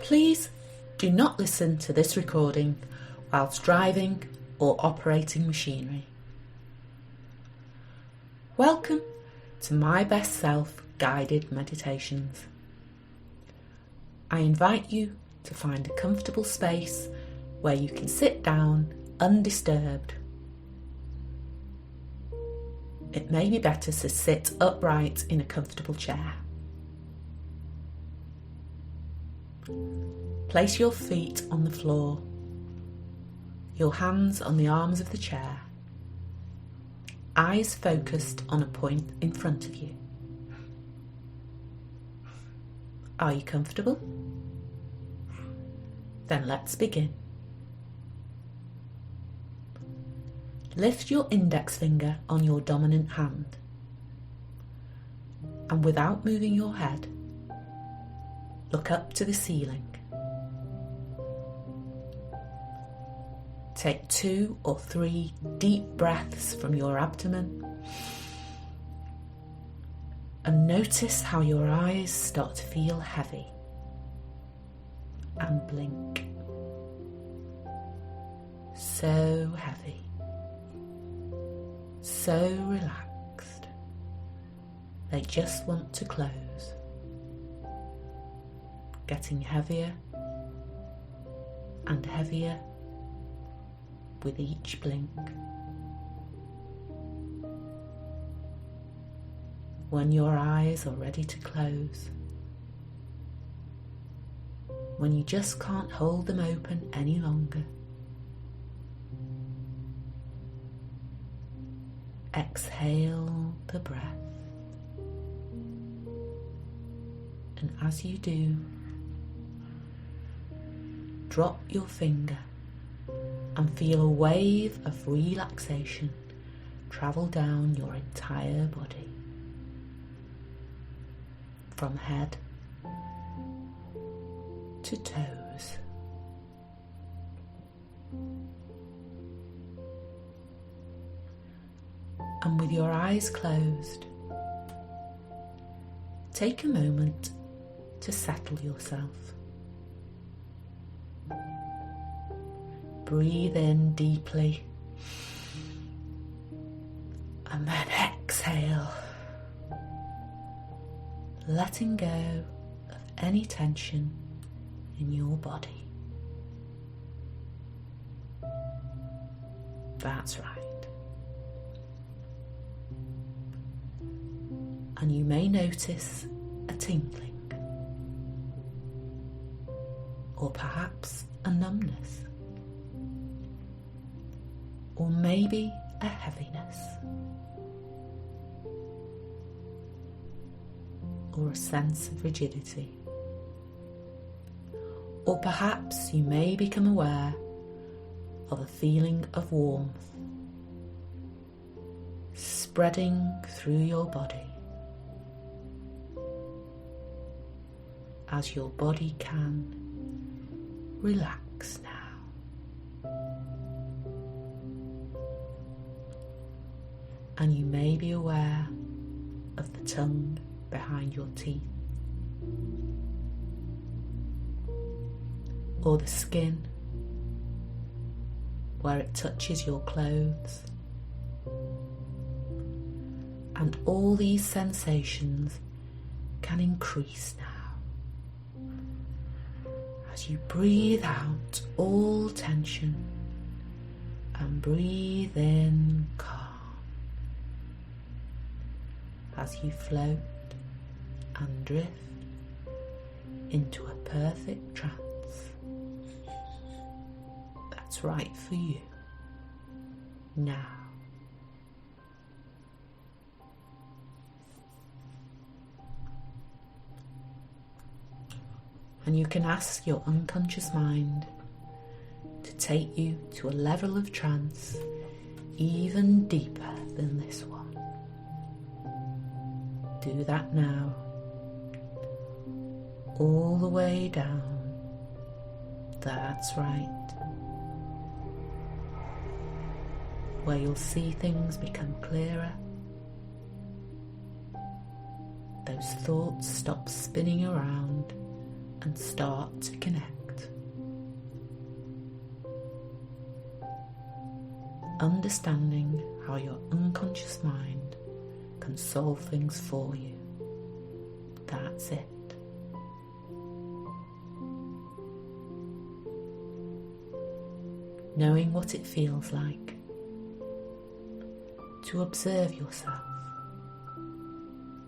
Please do not listen to this recording whilst driving or operating machinery. Welcome to My Best Self guided meditations. I invite you to find a comfortable space where you can sit down undisturbed. It may be better to sit upright in a comfortable chair. Place your feet on the floor, your hands on the arms of the chair, eyes focused on a point in front of you. Are you comfortable? Then let's begin. Lift your index finger on your dominant hand, and without moving your head, look up to the ceiling. Take 2 or 3 deep breaths from your abdomen and notice how your eyes start to feel heavy and blink. So heavy, so relaxed, they just want to close, getting heavier and heavier with each blink. When your eyes are ready to close, when you just can't hold them open any longer, exhale the breath, and as you do, drop your finger and feel a wave of relaxation travel down your entire body, from head to toes. And with your eyes closed, take a moment to settle yourself. Breathe in deeply and then exhale, letting go of any tension in your body. That's right. And you may notice a tingling, or perhaps a numbness, or maybe a heaviness, or a sense of rigidity. Or perhaps you may become aware of a feeling of warmth spreading through your body as your body can relax now. And you may be aware of the tongue behind your teeth, or the skin where it touches your clothes. And all these sensations can increase now as you breathe out all tension and breathe in calm as you float and drift into a perfect trance that's right for you now. And you can ask your unconscious mind to take you to a level of trance even deeper than this one. Do that now, all the way down. That's right. Where you'll see things become clearer. Those thoughts stop spinning around and start to connect. Understanding how your unconscious mind can solve things for you. That's it. Knowing what it feels like to observe yourself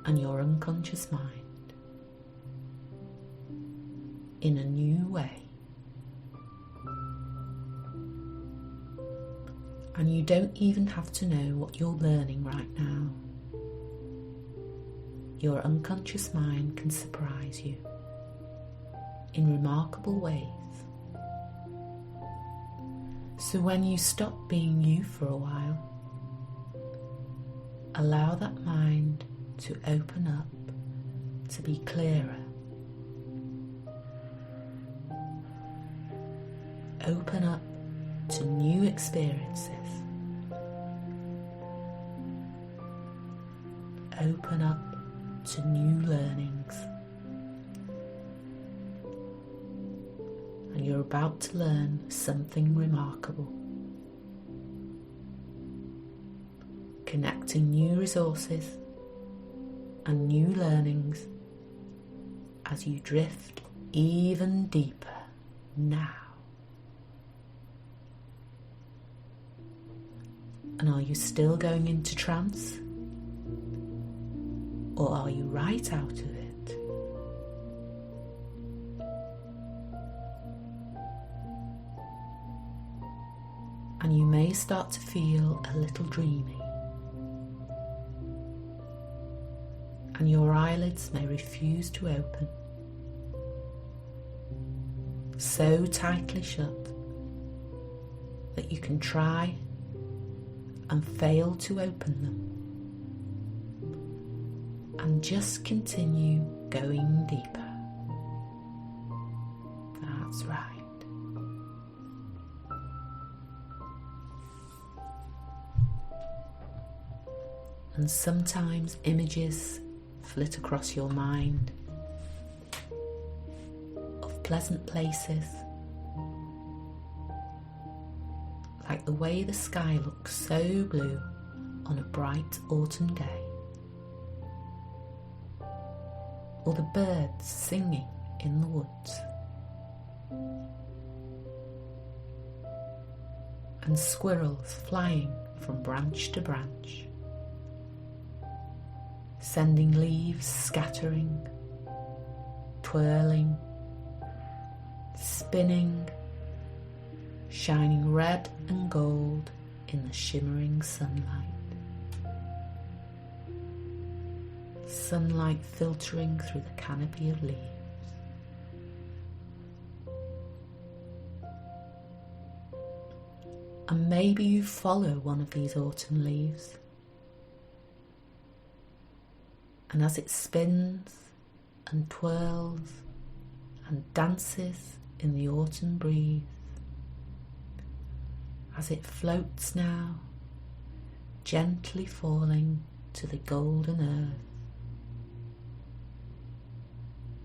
and your unconscious mind in a new way. And you don't even have to know what you're learning right now. Your unconscious mind can surprise you in remarkable ways. So when you stop being you for a while, allow that mind to open up, to be clearer. Open up to new experiences. Open up to new learnings. And you're about to learn something remarkable. Connecting new resources and new learnings as you drift even deeper now. And are you still going into trance? Or are you right out of it? And you may start to feel a little dreamy. And your eyelids may refuse to open, so tightly shut that you can try and fail to open them, and just continue going deeper. That's right. And sometimes images flit across your mind of pleasant places, like the way the sky looks so blue on a bright autumn day, or the birds singing in the woods, and squirrels flying from branch to branch, sending leaves scattering, twirling, spinning, shining red and gold in the shimmering sunlight. Sunlight filtering through the canopy of leaves. And maybe you follow one of these autumn leaves, and as it spins and twirls and dances in the autumn breeze, as it floats now, gently falling to the golden earth,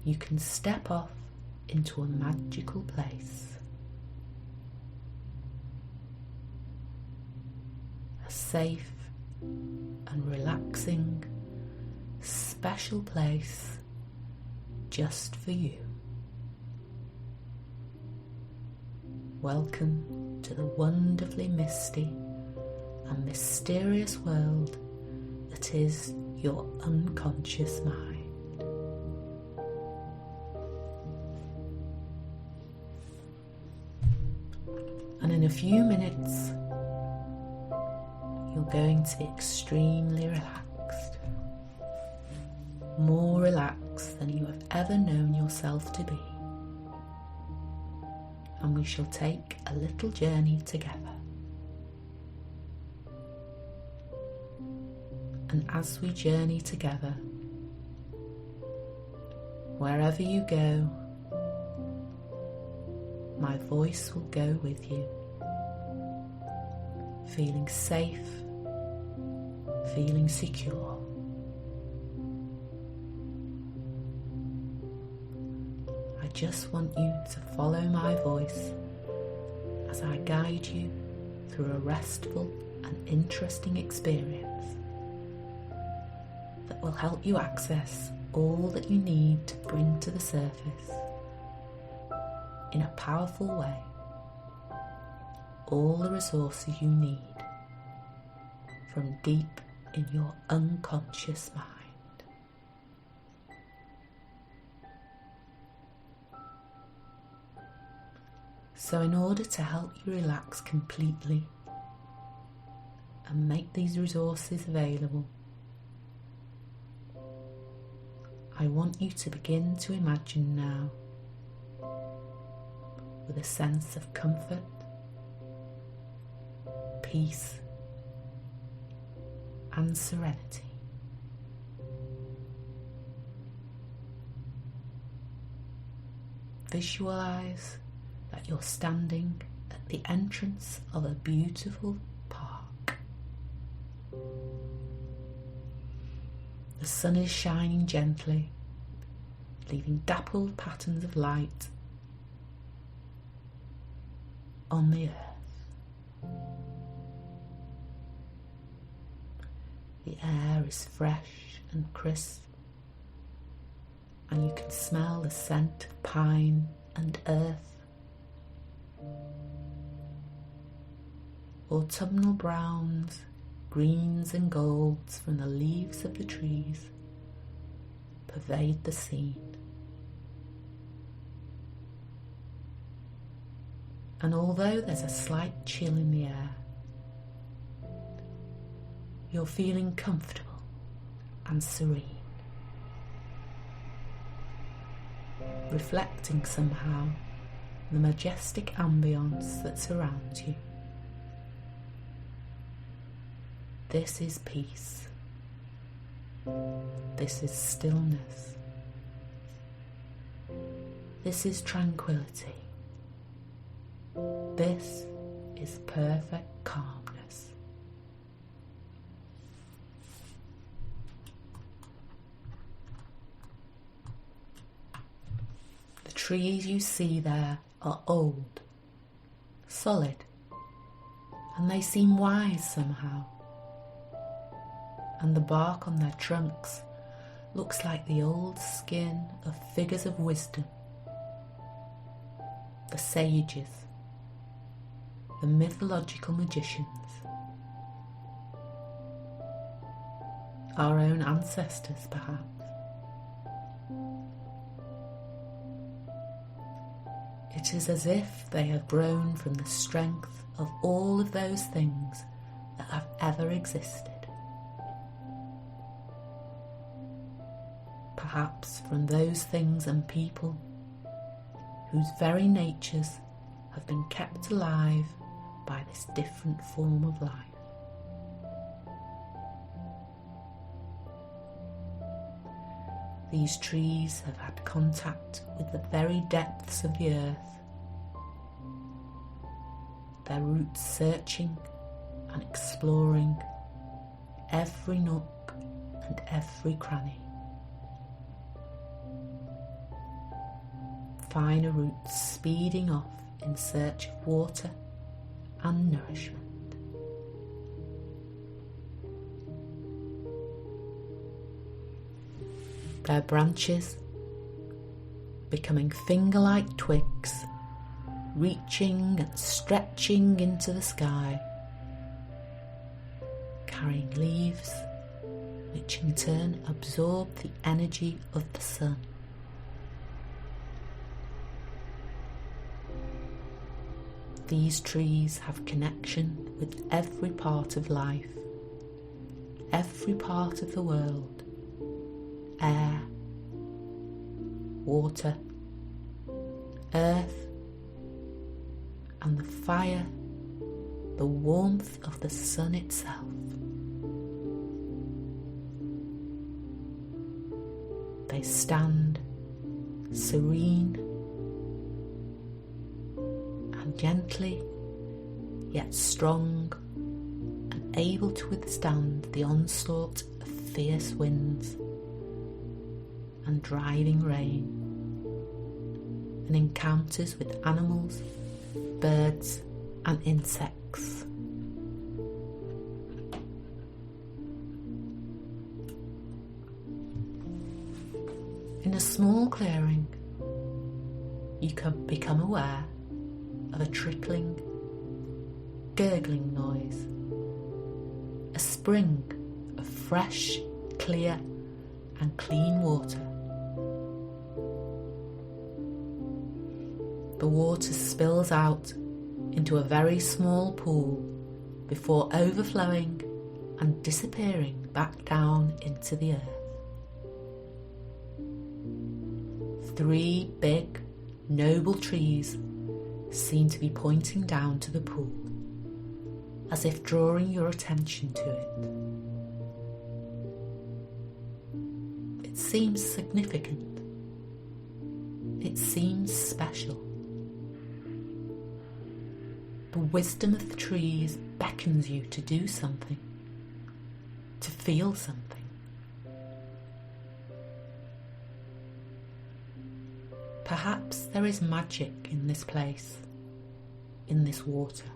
you can step off into a magical place. A safe and relaxing, special place just for you. Welcome to the wonderfully misty and mysterious world that is your unconscious mind. And in a few minutes, you're going to be extremely relaxed. More relaxed than you have ever known yourself to be. And we shall take a little journey together. And as we journey together, wherever you go, my voice will go with you, feeling safe, feeling secure. I just want you to follow my voice as I guide you through a restful and interesting experience that will help you access all that you need to bring to the surface in a powerful way all the resources you need from deep in your unconscious mind. So in order to help you relax completely and make these resources available, I want you to begin to imagine now with a sense of comfort, peace, and serenity. Visualize that you're standing at the entrance of a beautiful park. The sun is shining gently, leaving dappled patterns of light on the earth. The air is fresh and crisp, and you can smell the scent of pine and earth. Autumnal browns, greens and golds from the leaves of the trees pervade the scene. And although there's a slight chill in the air, you're feeling comfortable and serene, reflecting somehow the majestic ambience that surrounds you. This is peace. This is stillness. This is tranquility. This is perfect calmness. The trees you see there are old, solid, and they seem wise somehow. And the bark on their trunks looks like the old skin of figures of wisdom, the sages, the mythological magicians, our own ancestors perhaps. It is as if they have grown from the strength of all of those things that have ever existed. Perhaps from those things and people whose very natures have been kept alive by this different form of life. These trees have had contact with the very depths of the earth, their roots searching and exploring every nook and every cranny. Finer roots speeding off in search of water and nourishment. Their branches becoming finger-like twigs, reaching and stretching into the sky, carrying leaves which in turn absorb the energy of the sun. These trees have connection with every part of life, every part of the world: air, water, earth, and the fire, the warmth of the sun itself. They stand serene and gently, yet strong and able to withstand the onslaught of fierce winds and driving rain. and encounters with animals, birds and insects. In a small clearing, you can become aware of a trickling, gurgling noise, a spring of fresh, clear and clean water. The water spills out into a very small pool before overflowing and disappearing back down into the earth. 3 big, noble trees seem to be pointing down to the pool, as if drawing your attention to it. It seems significant. It seems special. The wisdom of the trees beckons you to do something, to feel something. Perhaps there is magic in this place, in this water.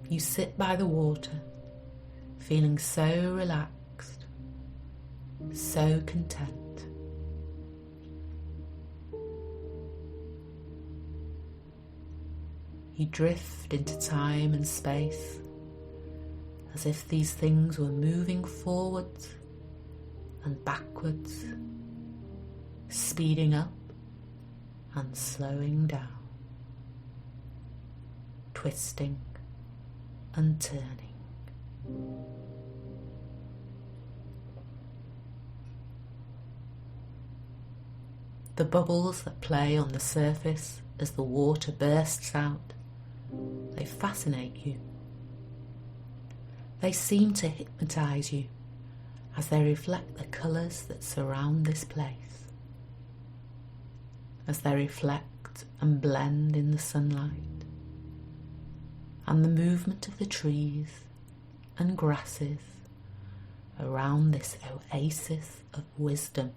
You sit by the water, feeling so relaxed, so content. You drift into time and space, as if these things were moving forwards and backwards, speeding up and slowing down, twisting and turning. The bubbles that play on the surface as the water bursts out, they fascinate you. They seem to hypnotize you as they reflect the colours that surround this place, as they reflect and blend in the sunlight and the movement of the trees and grasses around this oasis of wisdom.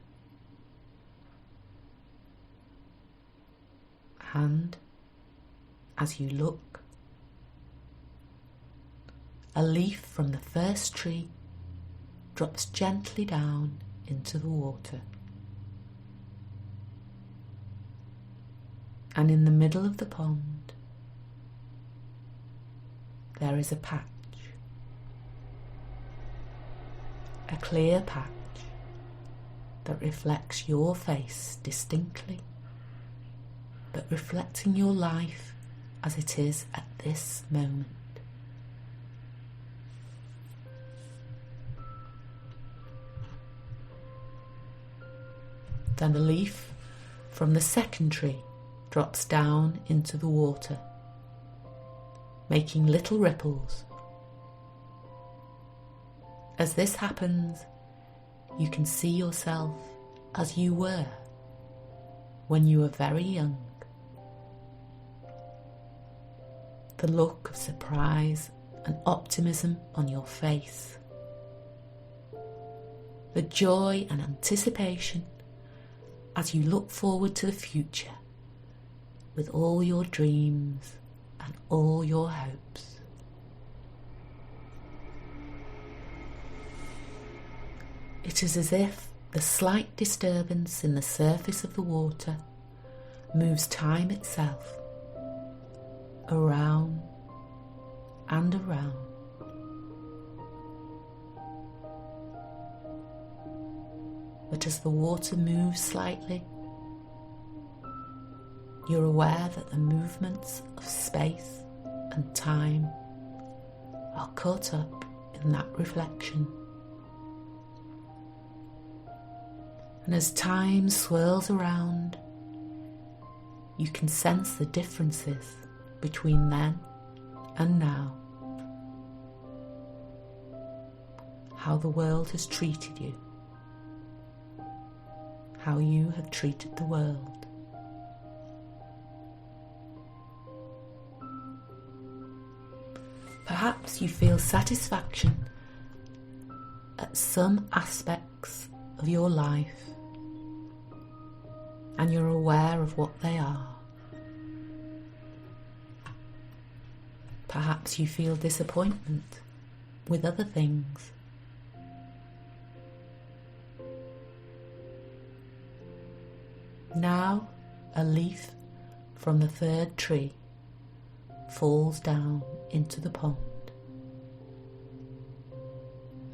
And as you look, a leaf from the first tree drops gently down into the water. And in the middle of the pond, there is a patch, a clear patch that reflects your face distinctly, but reflecting your life as it is at this moment. Then the leaf from the second tree drops down into the water, making little ripples. As this happens, you can see yourself as you were when you were very young. The look of surprise and optimism on your face, the joy and anticipation as you look forward to the future with all your dreams and all your hopes. It is as if the slight disturbance in the surface of the water moves time itself around and around. But as the water moves slightly, you're aware that the movements of space and time are caught up in that reflection. And as time swirls around, you can sense the differences between then and now. How the world has treated you, how you have treated the world. Perhaps you feel satisfaction at some aspects of your life, and you're aware of what they are. Perhaps you feel disappointment with other things. Now a leaf from the third tree falls down into the pond,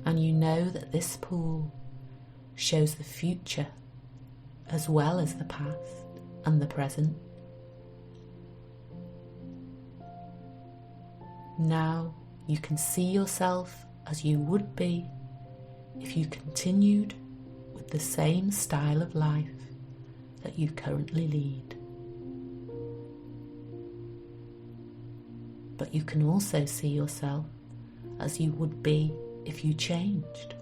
and you know that this pool shows the future as well as the past and the present. Now you can see yourself as you would be if you continued with the same style of life that you currently lead. But you can also see yourself as you would be if you changed.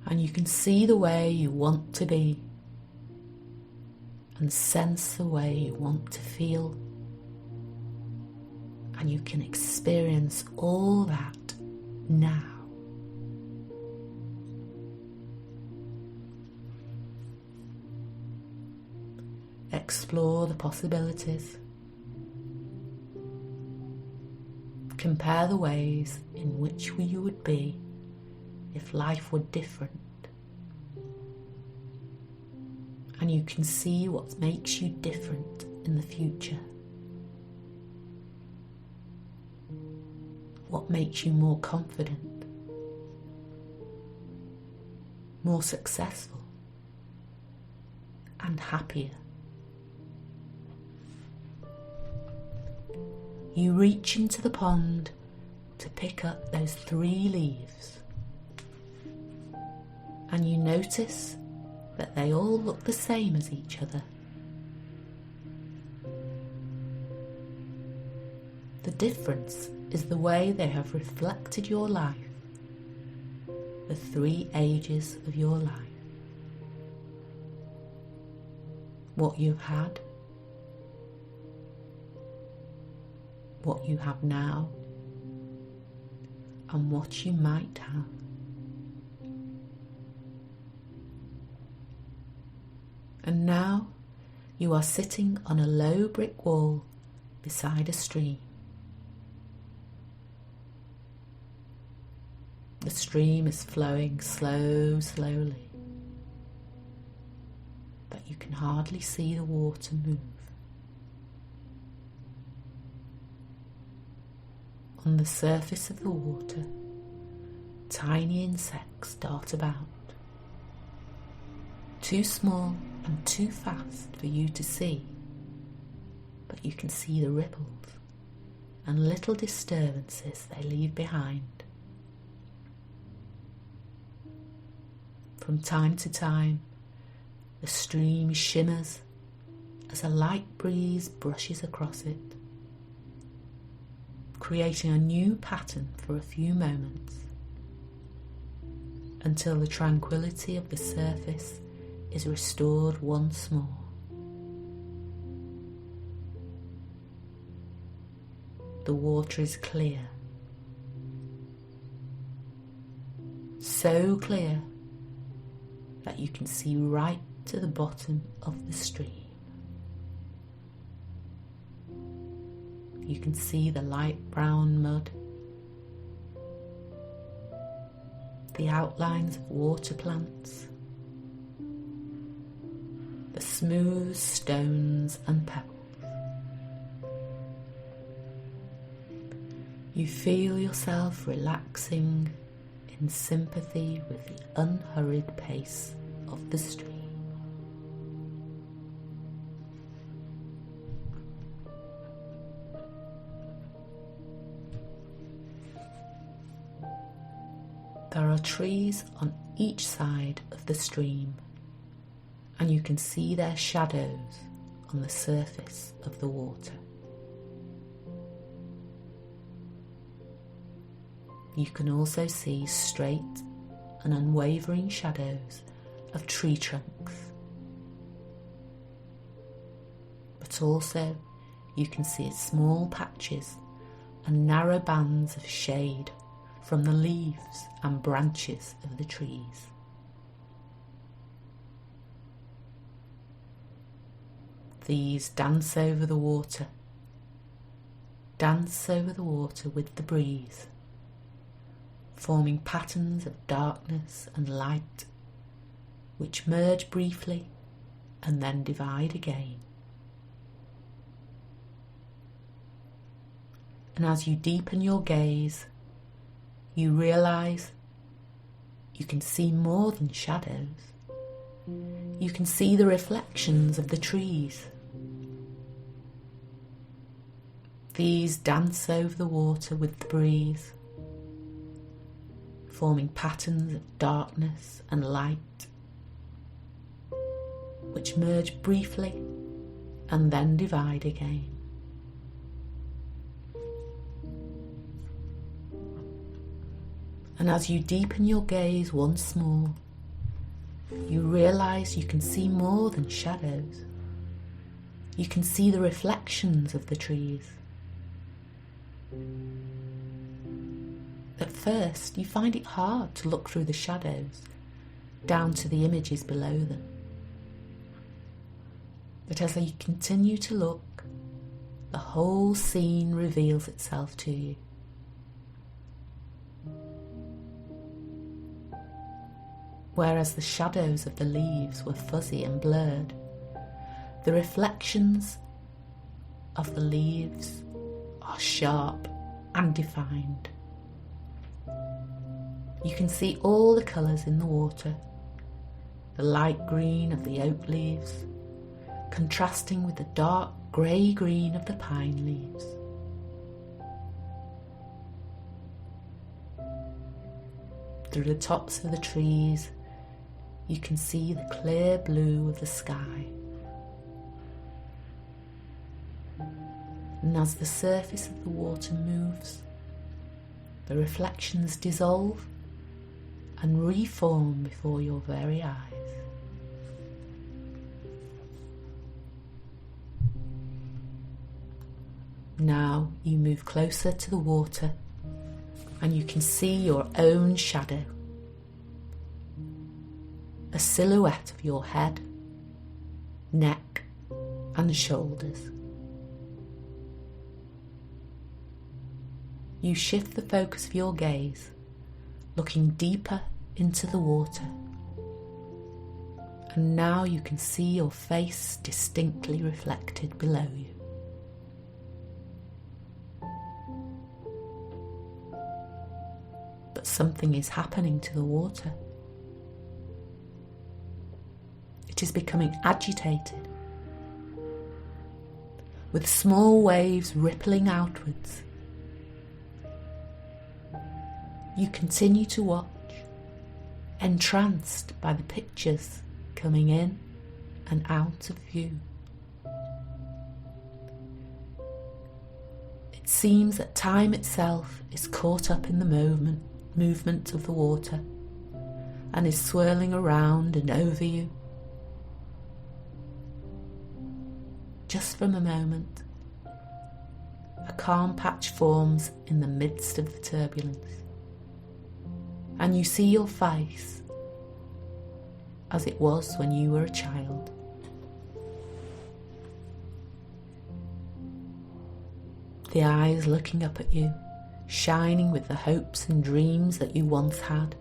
And you can see the way you want to be and sense the way you want to feel. And you can experience all that now. Explore the possibilities. Compare the ways in which you would be if life were different. And you can see what makes you different in the future. What makes you more confident, more successful, and happier. You reach into the pond to pick up those 3 leaves, and you notice that they all look the same as each other. The difference is the way they have reflected your life, the 3 ages of your life. What you've had, what you have now, and what you might have. And now you are sitting on a low brick wall beside a stream. The stream is flowing slowly, but you can hardly see the water move. On the surface of the water, tiny insects dart about, too small and too fast for you to see, but you can see the ripples and little disturbances they leave behind. From time to time, the stream shimmers as a light breeze brushes across it, creating a new pattern for a few moments, until the tranquility of the surface is restored once more. The water is clear, so clear that you can see right to the bottom of the stream. You can see the light brown mud, the outlines of water plants, the smooth stones and pebbles. You feel yourself relaxing in sympathy with the unhurried pace of the stream. There are trees on each side of the stream, and you can see their shadows on the surface of the water. You can also see straight and unwavering shadows of tree trunks. But also you can see small patches and narrow bands of shade from the leaves and branches of the trees. these dance over the water. Dance over the water with the breeze, forming patterns of darkness and light, which merge briefly and then divide again. And as you deepen your gaze, you realise you can see more than shadows. You can see the reflections of the trees. These dance over the water with the breeze, forming patterns of darkness and light, which merge briefly and then divide again. And as you deepen your gaze once more, you realise you can see more than shadows. You can see the reflections of the trees. At first, you find it hard to look through the shadows down to the images below them. But as you continue to look, the whole scene reveals itself to you. Whereas the shadows of the leaves were fuzzy and blurred, the reflections of the leaves are sharp and defined. You can see all the colours in the water, the light green of the oak leaves, contrasting with the dark grey green of the pine leaves. Through the tops of the trees, you can see the clear blue of the sky. And as the surface of the water moves, the reflections dissolve and reform before your very eyes. Now you move closer to the water and you can see your own shadow, a silhouette of your head, neck and shoulders. You shift the focus of your gaze, looking deeper into the water. And now you can see your face distinctly reflected below you. But something is happening to the water. It is becoming agitated, with small waves rippling outwards. You continue to watch, entranced by the pictures coming in and out of view. It seems that time itself is caught up in the movement of the water and is swirling around and over you. Just from a moment, a calm patch forms in the midst of the turbulence, and you see your face as it was when you were a child. The eyes looking up at you, shining with the hopes and dreams that you once had.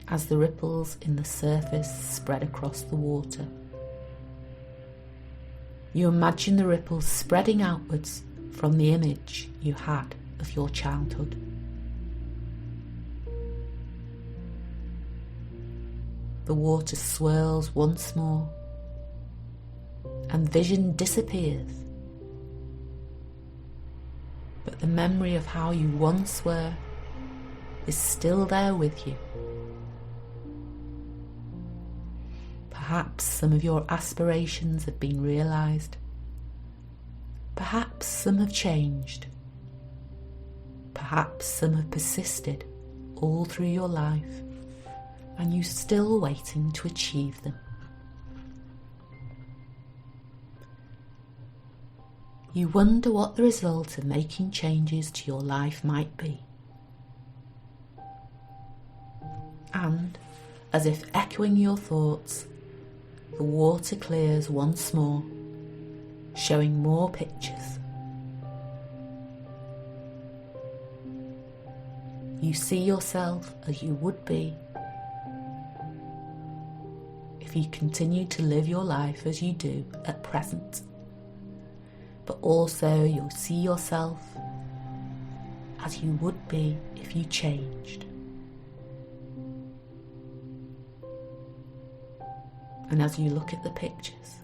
As the ripples in the surface spread across the water, you imagine the ripples spreading outwards from the image you had of your childhood. The water swirls once more, and vision disappears. But the memory of how you once were is still there with you. Perhaps some of your aspirations have been realised. Perhaps some have changed. Perhaps some have persisted all through your life, and you're still waiting to achieve them. You wonder what the result of making changes to your life might be. And as if echoing your thoughts, the water clears once more, showing more pictures. You see yourself as you would be if you continue to live your life as you do at present. But also you'll see yourself as you would be if you changed. And as you look at the pictures,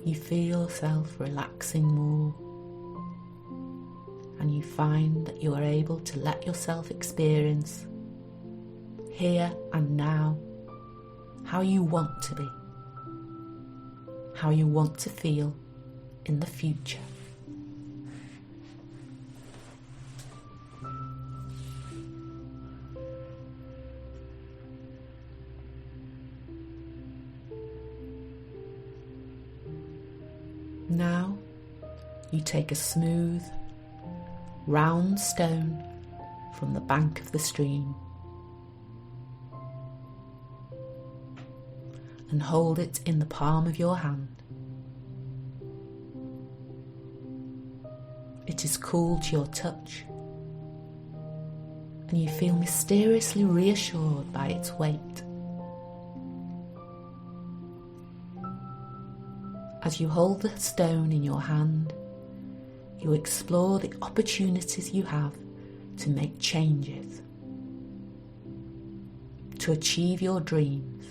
you feel yourself relaxing more, and you find that you are able to let yourself experience here and now how you want to be, how you want to feel in the future. Now you take a smooth, round stone from the bank of the stream and hold it in the palm of your hand. It is cool to your touch, and you feel mysteriously reassured by its weight. As you hold the stone in your hand, you explore the opportunities you have to make changes, to achieve your dreams,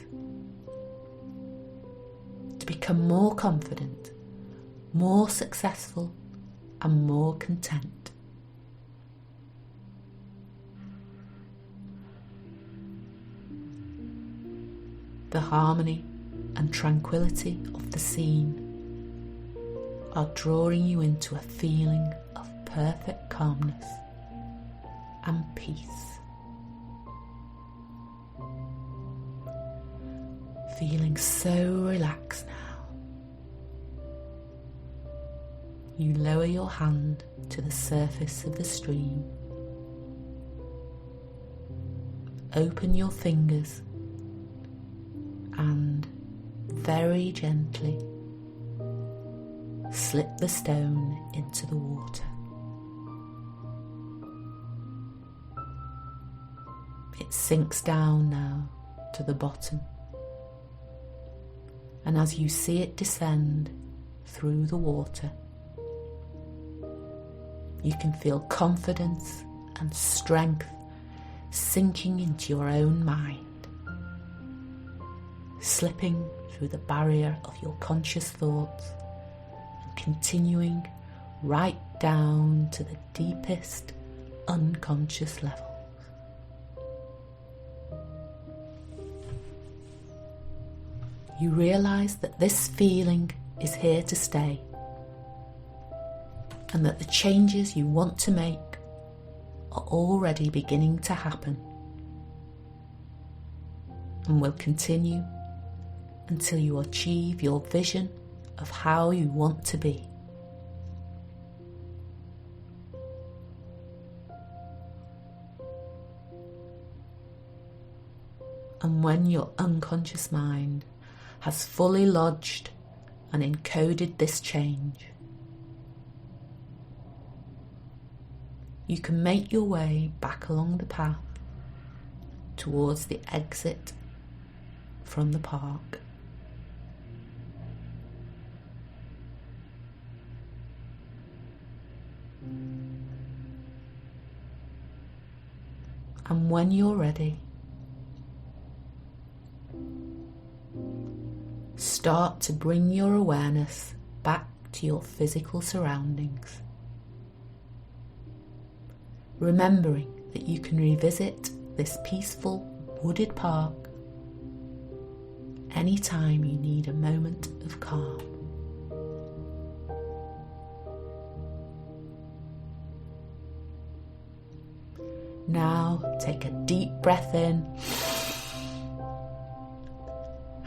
to become more confident, more successful, and more content. The harmony and tranquility of the scene are drawing you into a feeling of perfect calmness and peace. Feeling so relaxed now, you lower your hand to the surface of the stream, open your fingers, and very gently slip the stone into the water. It sinks down now to the bottom, and as you see it descend through the water, you can feel confidence and strength sinking into your own mind, slipping through the barrier of your conscious thoughts and continuing right down to the deepest unconscious levels. You realize that this feeling is here to stay, and that the changes you want to make are already beginning to happen and will continue until you achieve your vision of how you want to be. And when your unconscious mind has fully lodged and encoded this change, you can make your way back along the path towards the exit from the park. And when you're ready, start to bring your awareness back to your physical surroundings, remembering that you can revisit this peaceful wooded park anytime you need a moment of calm. Now take a deep breath in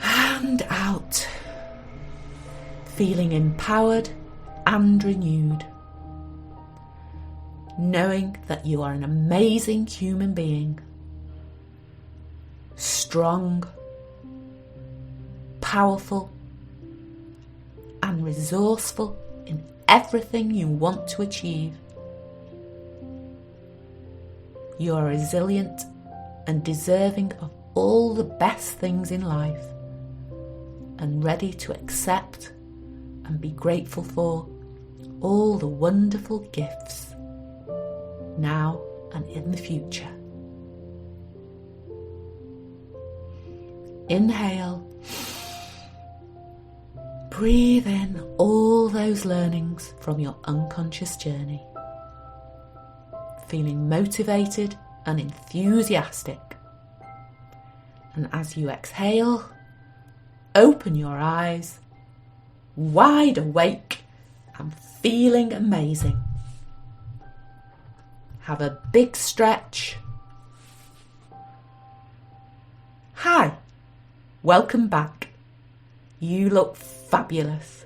and out, feeling empowered and renewed. knowing that you are an amazing human being, strong, powerful, and resourceful in everything you want to achieve. You are resilient and deserving of all the best things in life, and ready to accept and be grateful for all the wonderful gifts now and in the future. Inhale. Breathe in all those learnings from your unconscious journey, feeling motivated and enthusiastic. And as you exhale, open your eyes, wide awake and feeling amazing. Have a big stretch. Hi, welcome back. You look fabulous.